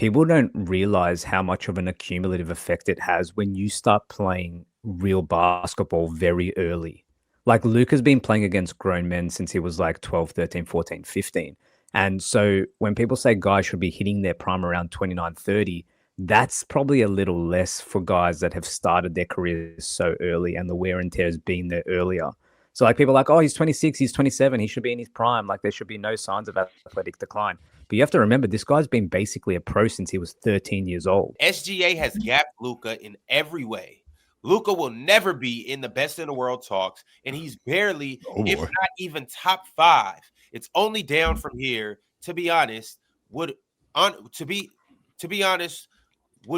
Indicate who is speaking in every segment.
Speaker 1: people don't realize how much of an accumulative effect it has when you start playing real basketball very early. Like Luka's been playing against grown men since he was like 12, 13, 14, 15. And so when people say guys should be hitting their prime around 29, 30, that's probably a little less for guys that have started their careers so early and the wear and tear has been there earlier. So like people are like, oh, he's 26, he's 27, he should be in his prime. Like there should be no signs of athletic decline. But you have to remember, this guy's been basically a pro since he was 13 years old.
Speaker 2: SGA has gapped Luka in every way. Luka will never be in the best in the world talks, and he's barely, if not even top 5. It's only down from here. To be honest, would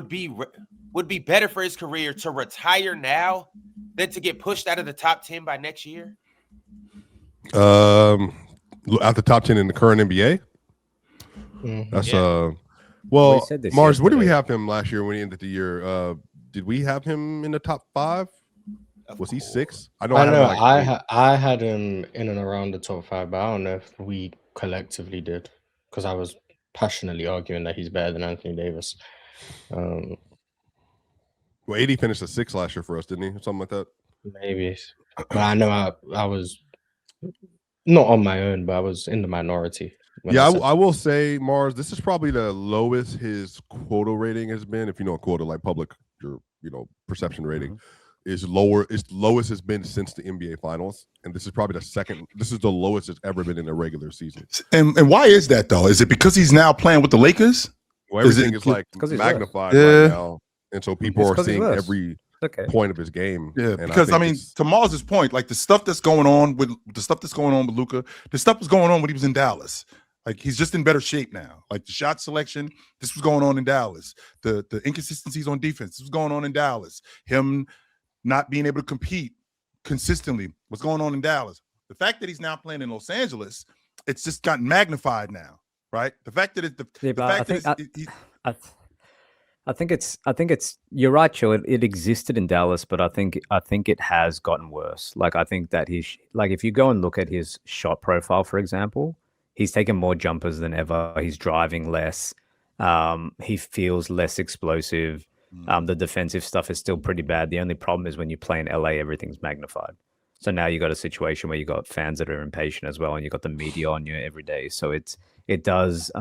Speaker 2: be better for his career to retire now than to get pushed out of the top 10 by next year.
Speaker 3: Out the top 10 in the current NBA. That's well, Mars, where did we have him last year when he ended the year? Did we have him in the top 5? Was he 6?
Speaker 4: I had him in and around the top 5, but I don't know if we collectively did, because I was passionately arguing that he's better than Anthony Davis.
Speaker 3: Well, AD finished at 6 last year for us, didn't he? Something like that.
Speaker 4: Maybe, but I know I was not on my own, but I was in the minority.
Speaker 3: Yeah, I will say, Mars, this is probably the lowest his quota rating has been. If you know a quota, like public, your perception rating is lower. It's lowest it's been since the NBA Finals, and this is probably the second. This is the lowest it's ever been in a regular season.
Speaker 5: And why is that though? Is it because he's now playing with the Lakers?
Speaker 3: Well, everything is like magnified right now, and so people are seeing every point of his game.
Speaker 5: Yeah, because I mean, to Mars's point, like the stuff that's going on with Luka, the stuff was going on when he was in Dallas. Like he's just in better shape now. Like the shot selection, this was going on in Dallas. The inconsistencies on defense, this was going on in Dallas. Him not being able to compete consistently, what's going on in Dallas. The fact that he's now playing in Los Angeles, it's just gotten magnified now, right? The fact that
Speaker 1: I think it's you're right, Joe. It existed in Dallas, but I think it has gotten worse. Like I think that if you go and look at his shot profile, for example, he's taken more jumpers than ever. He's driving less. He feels less explosive. The defensive stuff is still pretty bad. The only problem is when you play in LA, everything's magnified. So now you got a situation where you got fans that are impatient as well, and you got the media on you every day. So it does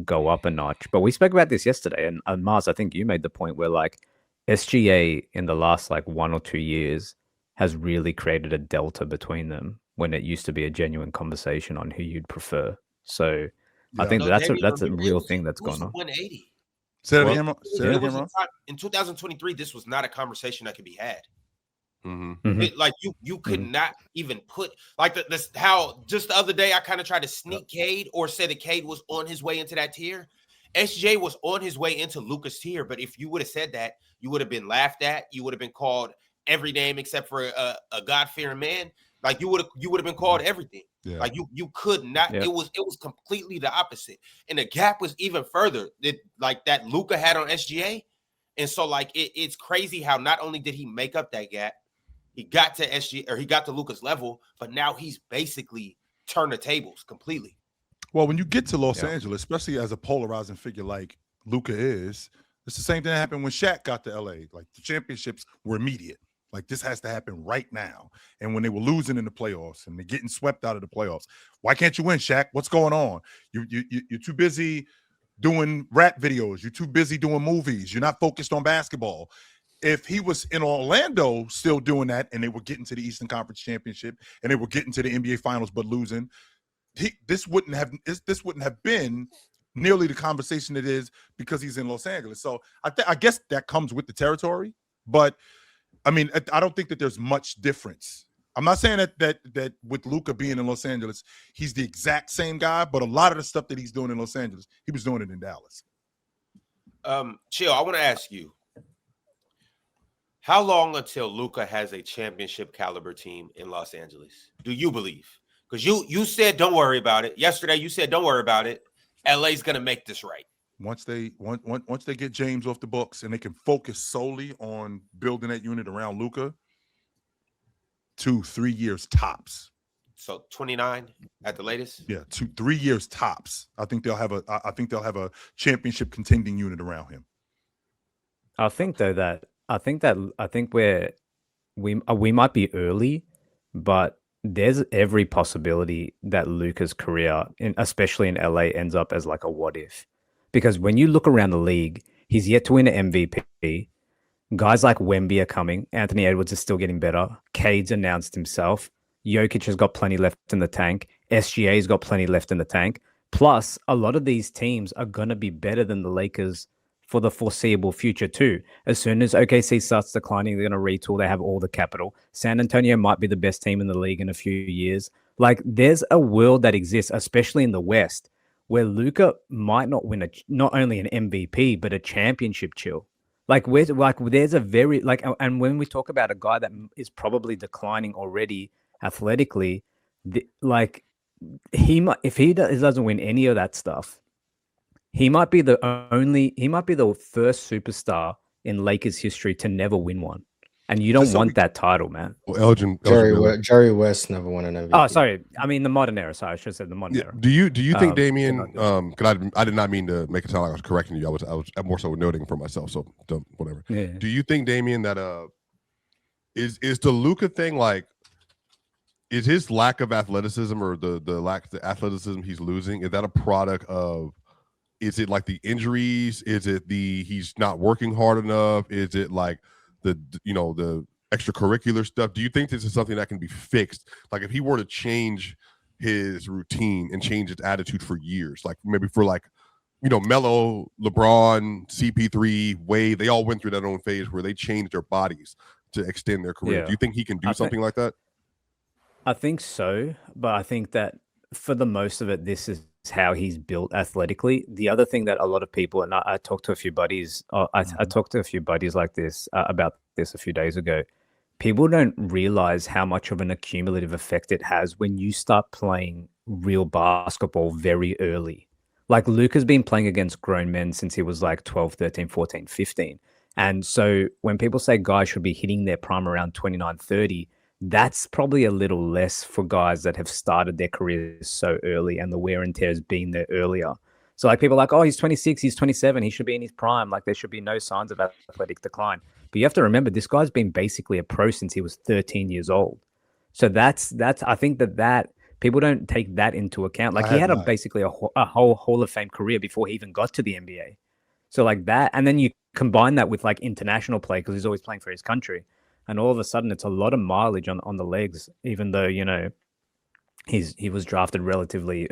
Speaker 1: go up a notch. But we spoke about this yesterday, and Mars, I think you made the point where like SGA in the last like 1 or 2 years has really created a delta between them when it used to be a genuine conversation on who you'd prefer. So I think that's a real thing that's gone on.
Speaker 2: 180.
Speaker 1: In
Speaker 2: 2023, this was not a conversation that could be had.
Speaker 1: Mm-hmm.
Speaker 2: You could not even put like this. How just the other day I kind of tried to sneak Cade or say that Cade was on his way into that tier. SJ was on his way into Luka's tier, but if you would have said that, you would have been laughed at. You would have been called every name except for a God-fearing man. Like you would have been called everything. Yeah. Like you could not. Yeah. It was completely the opposite, and the gap was even further. That Luka had on SGA, and so like it's crazy how not only did he make up that gap, he got to SGA or he got to Luka's level, but now he's basically turned the tables completely.
Speaker 5: Well, when you get to Los Angeles, especially as a polarizing figure like Luka is, it's the same thing that happened when Shaq got to LA. Like the championships were immediate. Like this has to happen right now. And when they were losing in the playoffs and they're getting swept out of the playoffs, why can't you win, Shaq? What's going on? You're too busy doing rap videos. You're too busy doing movies. You're not focused on basketball. If he was in Orlando still doing that and they were getting to the Eastern Conference Championship and they were getting to the NBA Finals but losing, this wouldn't have been nearly the conversation it is because he's in Los Angeles. So I guess that comes with the territory, but I mean, I don't think that there's much difference. I'm not saying that with Luka being in Los Angeles, he's the exact same guy, but a lot of the stuff that he's doing in Los Angeles, he was doing it in Dallas.
Speaker 2: Chill, I want to ask you, how long until Luka has a championship caliber team in Los Angeles? Do you believe? Because you said don't worry about it. Yesterday you said don't worry about it. LA's gonna make this right.
Speaker 5: Once they get James off the books and they can focus solely on building that unit around Luka, 2-3 years tops.
Speaker 2: So 29 at the latest.
Speaker 5: Yeah, 3 years tops. I think they'll have a championship contending unit around him.
Speaker 1: I think we might be early, but there's every possibility that Luka's career, especially in LA, ends up as like a what if. Because when you look around the league, he's yet to win an MVP. Guys like Wemby are coming. Anthony Edwards is still getting better. Cade's announced himself. Jokic has got plenty left in the tank. SGA's got plenty left in the tank. Plus, a lot of these teams are going to be better than the Lakers for the foreseeable future too. As soon as OKC starts declining, they're going to retool. They have all the capital. San Antonio might be the best team in the league in a few years. Like, there's a world that exists, especially in the West, where Luka might not win not only an MVP, but a championship chill. There's a very and when we talk about a guy that is probably declining already athletically, if he doesn't win any of that stuff, he might be the first superstar in Lakers history to never win one. And you don't want that title, man.
Speaker 3: Well,
Speaker 4: Jerry West never won an MVP.
Speaker 1: Oh, sorry. I mean the modern era. Sorry, I should have said the modern era.
Speaker 3: Do you think Damian? Because I did not mean to make it sound like I was correcting you. I was more so noting for myself. So whatever.
Speaker 1: Yeah.
Speaker 3: Do you think, Damian, that is the Luka thing like? Is his lack of athleticism or the lack of athleticism he's losing? Is that a product of? Is it like the injuries? Is it he's not working hard enough? Is it like the extracurricular stuff? Do you think this is something that can be fixed? Like if he were to change his routine and change his attitude for years, like maybe for Melo, LeBron, CP3, Wade, they all went through that own phase where they changed their bodies to extend their career.
Speaker 1: Yeah.
Speaker 3: Do you think he can do something like that?
Speaker 1: I think so, but I think that for the most of it, this is how he's built athletically. The other thing that a lot of people, and I talked to a few buddies, I talked to a few buddies like this about this a few days ago. People don't realize how much of an accumulative effect it has when you start playing real basketball very early. Like Luka's been playing against grown men since he was like 12, 13, 14, 15. And so when people say guys should be hitting their prime around 29, 30, that's probably a little less for guys that have started their careers so early and the wear and tear has been there earlier. So like people are like, oh, he's 26, he's 27, he should be in his prime. Like there should be no signs of athletic decline. But you have to remember, this guy's been basically a pro since he was 13 years old. So that's I think that people don't take that into account. Like he had basically a whole Hall of Fame career before he even got to the NBA. So like that, and then you combine that with like international play because he's always playing for his country. And all of a sudden, it's a lot of mileage on the legs, even though, he was drafted relatively,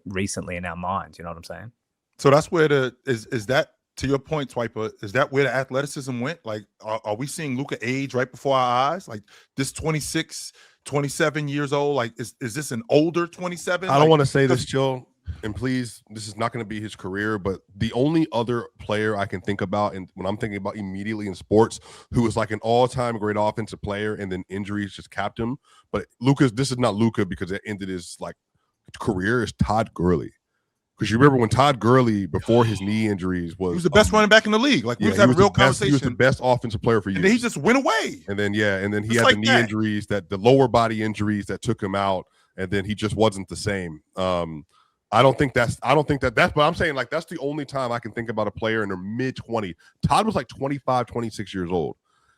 Speaker 1: recently in our minds. You know what I'm saying?
Speaker 5: So that's where is that, to your point, Swiper, is that where the athleticism went? Like, are we seeing Luka age right before our eyes? Like this 26, 27 years old, like is this an older 27?
Speaker 3: I don't want to say this, Chill, and please, this is not going to be his career, but the only other player I can think about, and when I'm thinking about immediately in sports, who is like an all-time great offensive player, and then injuries just capped him. But this is not Luka because it ended his like career, is Todd Gurley. Because you remember when Todd Gurley, before his knee injuries, he
Speaker 5: was the best running back in the league. Like we was having a real conversation.
Speaker 3: He was the best offensive player for years.
Speaker 5: And then he just went away.
Speaker 3: And then he had the knee injuries, the lower body injuries that took him out, and then he just wasn't the same. I don't think that's, but I'm saying like that's the only time I can think about a player in their mid-20s. Todd was like 25, 26 years old.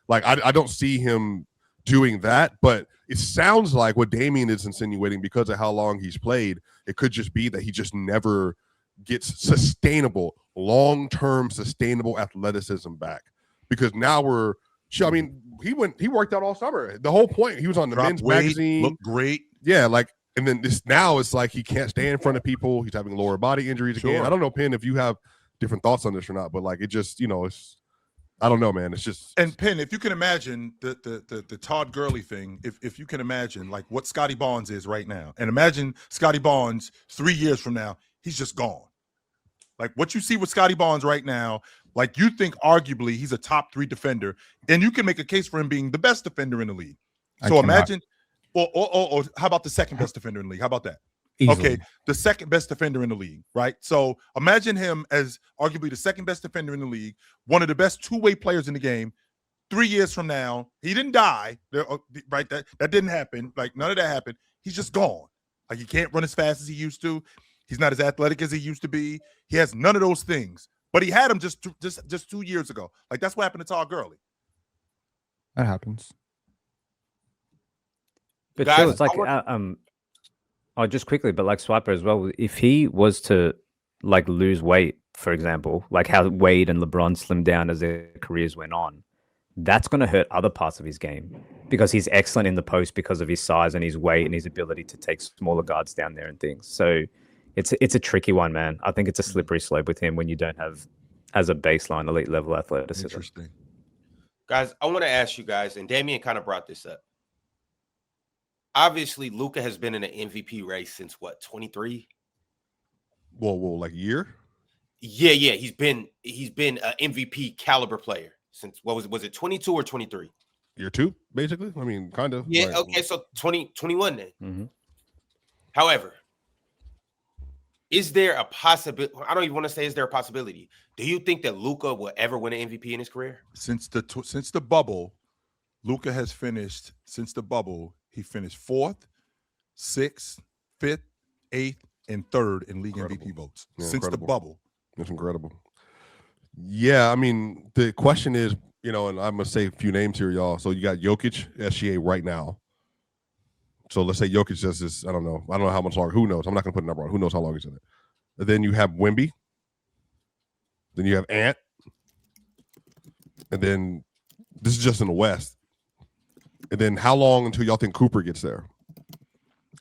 Speaker 3: Like I don't see him doing that, but it sounds like what Damian is insinuating, because of how long he's played, it could just be that he just never gets sustainable, long-term sustainable athleticism back. Because now he worked out all summer. The whole point, he was on the men's magazine.
Speaker 5: Looked great.
Speaker 3: Yeah, like, and then now it's like he can't stand in front of people. He's having lower body injuries again. I don't know, Penn, if you have different thoughts on this or not, but like it just, it's, I don't know, man. It's just.
Speaker 5: And Penn, if you can imagine the Todd Gurley thing, if you can imagine like what Scotty Barnes is right now, and imagine Scotty Barnes 3 years from now, he's just gone. Like what you see with Scotty Barnes right now, like you think arguably he's a top 3 defender, and you can make a case for him being the best defender in the league. So imagine. Or how about the second best defender in the league? How about that? Easily. Okay, the second best defender in the league, right? So imagine him as arguably the second best defender in the league, one of the best two-way players in the game. 3 years from now, he didn't die, right? That didn't happen. Like none of that happened. He's just gone. Like he can't run as fast as he used to. He's not as athletic as he used to be. He has none of those things. But he had him just 2 years ago. Like that's what happened to Todd Gurley.
Speaker 6: That happens.
Speaker 1: But
Speaker 2: Guys,
Speaker 1: still, it's like just quickly, but like Swiper as well. If he was to like lose weight, for example, like how Wade and LeBron slimmed down as their careers went on, that's going to hurt other parts of his game because he's excellent in the post because of his size and his weight and his ability to take smaller guards down there and things. So it's a tricky one, man. I think it's a slippery slope with him when you don't have as a baseline elite level athleticism.
Speaker 3: Interesting.
Speaker 2: Guys, I want to ask you guys, and Damian kind of brought this up. Obviously, Luka has been in an MVP race since what, 23?
Speaker 3: Whoa, like year?
Speaker 2: Yeah. He's been an MVP caliber player since what was it 22 or 23?
Speaker 3: Year 2, basically. I mean, kind of.
Speaker 2: Yeah.
Speaker 3: Like,
Speaker 2: Okay. So 21 then.
Speaker 1: Mm-hmm.
Speaker 2: However, is there a possibility? I don't even want to say is there a possibility. Do you think that Luka will ever win an MVP in his career?
Speaker 5: Since the bubble, Luka has finished. Since the bubble, he finished 4th, 6th, 5th, 8th, and 3rd in league MVP votes since the bubble.
Speaker 3: That's incredible. Yeah, I mean, the question is, and I'm gonna say a few names here, y'all. So you got Jokic, SGA right now. So let's say Jokic does this. I don't know how much longer. Who knows? I'm not gonna put a number on. Who knows how long he's in it? And then you have Wemby. Then you have Ant. And then this is just in the West. And then how long until y'all think Cooper gets there?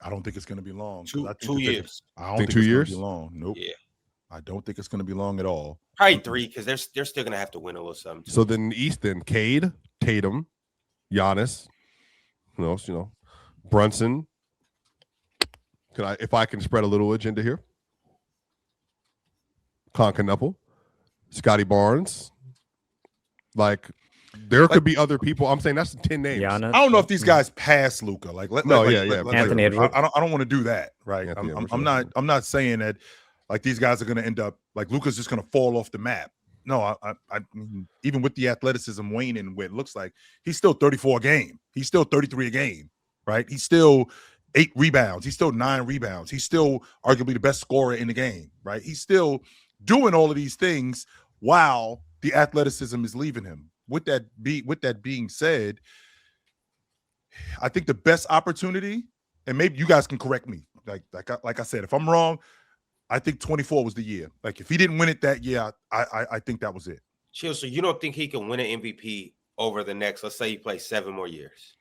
Speaker 5: I don't think it's going to be long.
Speaker 2: 2 years.
Speaker 5: I don't think
Speaker 3: 2
Speaker 5: it's
Speaker 3: years?
Speaker 5: going to be long. Nope.
Speaker 2: Yeah.
Speaker 5: I don't think it's going to be long at all.
Speaker 2: Probably 3 because they're still gonna have to win a little something.
Speaker 3: So then the East, then Cade, Tatum, Giannis, who else? Brunson. If I can spread a little agenda here? Concanupple, Scotty Barnes. Like there could be other people. I'm saying that's 10 names.
Speaker 1: Giannis.
Speaker 5: I don't know if these guys pass Luka.
Speaker 1: Anthony Edwards.
Speaker 5: I don't want to do that, right?
Speaker 3: Anthony Edwards,
Speaker 5: I'm not saying that like these guys are going to end up like Luka's just going to fall off the map. No, I mean, even with the athleticism waning, where it looks like he's still 34 a game. He's still 33 a game, right? He's still 8 rebounds. He's still 9 rebounds. He's still arguably the best scorer in the game, right? He's still doing all of these things while the athleticism is leaving him. With that being said, I think the best opportunity, and maybe you guys can correct me, like I said, if I'm wrong, I think 24 was the year. Like if he didn't win it that year, I think that was it.
Speaker 2: Chill. So you don't think he can win an MVP over the next? Let's say he plays 7 more years.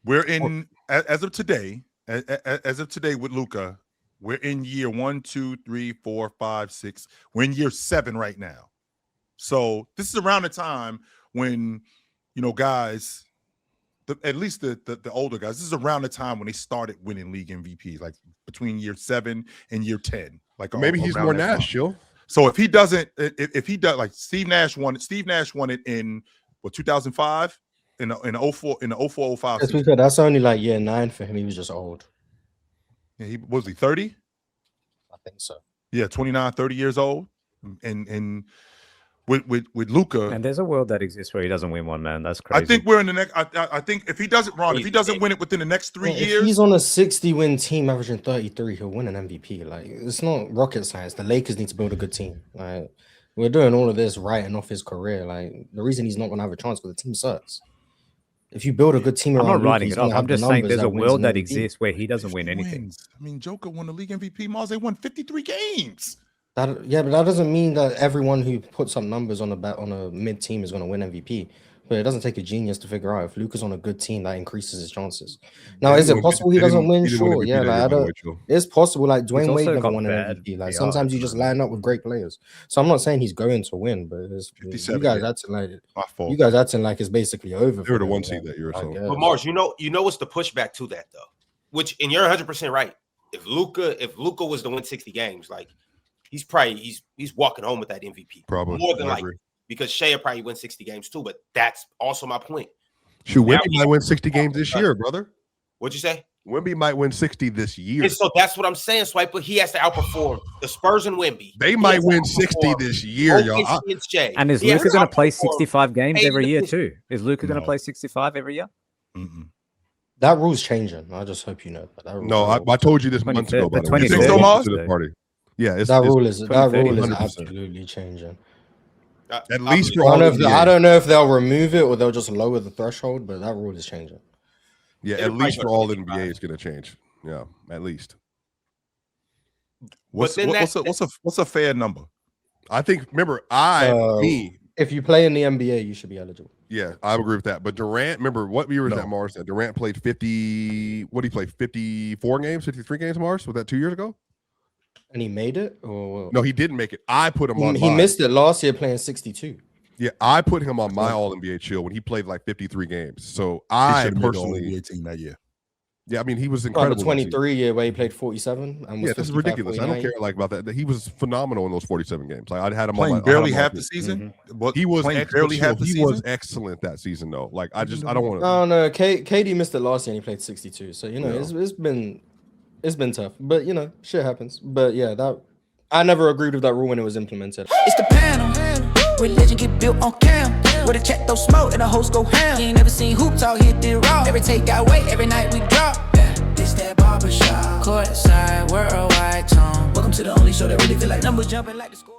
Speaker 5: We're in as of today with Luka. We're in year 1, 2, 3, 4, 5, 6. We're in year 7 right now. So this is around the time when, guys, at least the older guys, this is around the time when they started winning league MVPs, like between year 7 and year 10. Like
Speaker 3: maybe he's more Nash, chill.
Speaker 5: So if he doesn't, if he does, like Steve Nash won it in 2005 in the 04 05.
Speaker 4: That's only like year 9 for him. He was just old.
Speaker 5: Yeah, he 30?
Speaker 4: I think so.
Speaker 5: Yeah, 29, 30 years old. And with Luka,
Speaker 1: And there's a world that exists where he doesn't win one, man. That's crazy.
Speaker 5: I think we're in the next. I think if he doesn't win it within the next 3 years,
Speaker 4: if he's on a 60-win team averaging 33, he'll win an MVP. Like it's not rocket science. The Lakers need to build a good team. Like we're doing all of this writing off his career. Like the reason he's not going to have a chance because the team sucks. If you build a good team,
Speaker 1: I'm
Speaker 4: around
Speaker 1: not writing
Speaker 4: Luka,
Speaker 1: it off. I'm just saying there's a world that
Speaker 4: wins an MVP.
Speaker 1: exists where he doesn't win anything.
Speaker 5: wins. I mean, Joker won the league MVP. Mars, they won 53 games.
Speaker 4: But that doesn't mean that everyone who puts up numbers on a mid team is going to win MVP. But it doesn't take a genius to figure out if Luka's on a good team that increases his chances. Now, is it possible he doesn't win? Sure, yeah. Like, it's possible. Like Dwayne Wade never won an MVP. Like sometimes you just line up with great players. So I'm not saying he's going to win, but you guys acting like it.
Speaker 3: My fault.
Speaker 4: You guys acting like it's basically over.
Speaker 3: They were the 1 seed that year. So.
Speaker 2: But Mars, you know what's the pushback to that though? Which, and you're 100% right. If Luka was to win 60 games, like he's walking home with that MVP.
Speaker 3: Probably
Speaker 2: more than likely. Because Shai will probably win 60 games too, but that's also my point.
Speaker 3: Shoot, Wemby might win 60 games this year, brother.
Speaker 2: What'd you say?
Speaker 3: Wemby might win 60 this year.
Speaker 2: And so that's what I'm saying, Swiper. He has to outperform the Spurs and Wemby.
Speaker 3: They might win 60 this year, y'all.
Speaker 1: And is Luka going to play 65 games every year too? Is Luka going to play 65 every year?
Speaker 4: That That rule's changing. I just hope you know that. That rule,
Speaker 3: No, I told you this months ago. By the way,
Speaker 5: You think so, Mars?
Speaker 3: Party. Yeah,
Speaker 4: that rule is
Speaker 3: 100%.
Speaker 4: absolutely changing.
Speaker 3: At least for
Speaker 4: I
Speaker 3: all
Speaker 4: don't, know if, I
Speaker 3: NBA.
Speaker 4: don't know if they'll remove it or they'll just lower the threshold, but that rule is changing.
Speaker 3: Yeah,
Speaker 2: It'll
Speaker 3: at least for all
Speaker 2: probably go
Speaker 3: NBA is going to change. Yeah, at least.
Speaker 5: What's a fair number?
Speaker 3: I think. Remember,
Speaker 4: if you play in the NBA, you should be eligible.
Speaker 3: Yeah, I agree with that. But Durant, remember what year was
Speaker 5: No.
Speaker 3: that, Mars? That Durant played 50. What did he play? 54 games, 53 games, Mars? Was that 2 years ago?
Speaker 4: And he made it? Or
Speaker 3: No, he didn't make it. I put him on.
Speaker 4: He missed it last year playing 62.
Speaker 3: Yeah, I put him on my All NBA chill when he played like 53 games. So
Speaker 5: He
Speaker 3: I
Speaker 5: should have made the
Speaker 3: personally,
Speaker 5: All-NBA team that year.
Speaker 3: yeah, I mean, he was
Speaker 4: The
Speaker 3: incredible. that season.
Speaker 4: 23 year where he played 47. And was
Speaker 3: Yeah, this is
Speaker 4: 55,
Speaker 3: ridiculous. I don't
Speaker 4: 49.
Speaker 3: care like about that. He was phenomenal in those 47 games. Like I had him
Speaker 5: Playing
Speaker 3: on my,
Speaker 5: barely
Speaker 3: I had him on
Speaker 5: half
Speaker 3: my
Speaker 5: the
Speaker 3: team.
Speaker 5: season.
Speaker 3: He was
Speaker 5: playing barely half the
Speaker 3: he
Speaker 5: season.
Speaker 3: was excellent that season though. Like I don't want to.
Speaker 4: No, KD missed it last year and he played 62. So, you know,
Speaker 3: Yeah.
Speaker 4: it's been tough. But, you know, shit happens. But, yeah, that I never agreed with that rule when it was implemented.
Speaker 7: It's the panel. Religion get built on cam. Where the check throw smoke and the host go ham. You ain't never seen hoop talk hit the raw. Every take got weight, every night we drop. Yeah, this that barbershop. Courtside, worldwide tone. Welcome to the only show that really feel like numbers jumping like the score.